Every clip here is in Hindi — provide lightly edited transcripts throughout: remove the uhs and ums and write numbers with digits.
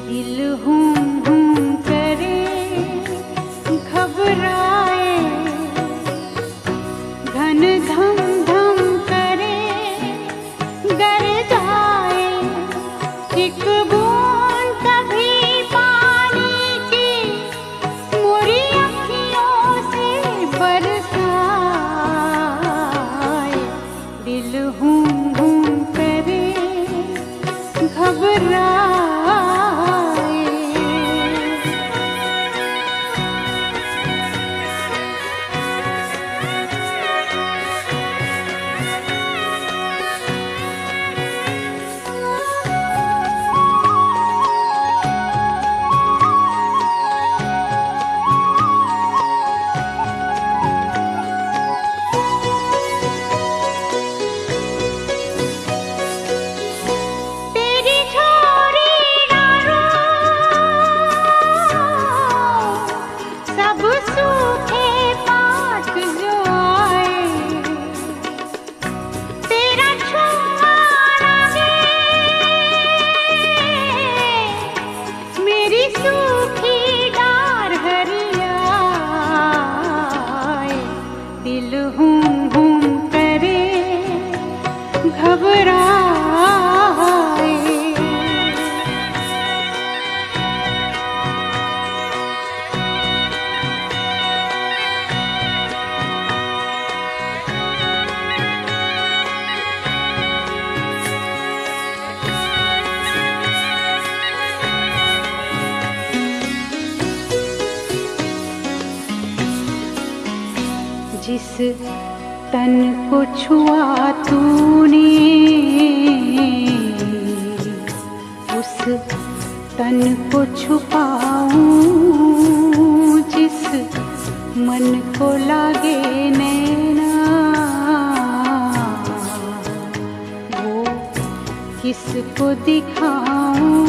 दिल हूँ करे घबराए, घन धम धम करे गर जाए, एक बूंद कभी पानी की मोरी अखियों से बरसाए। दिल हूँ करे घबराए। दिल हूँ करे घबराए। जिस तन को छुआ तूने, उस तन को छुपाऊं, जिस मन को लागे नैना, वो किसको दिखाऊं।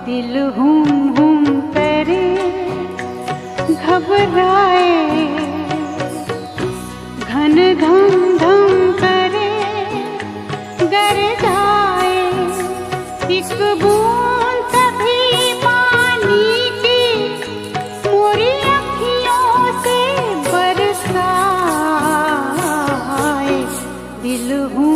दिल हूँ करे घबराए, घन धम धम करे गर जाए, एक बूंद कभी पानी की मोरी अखियों से बरसाए। दिल हूँ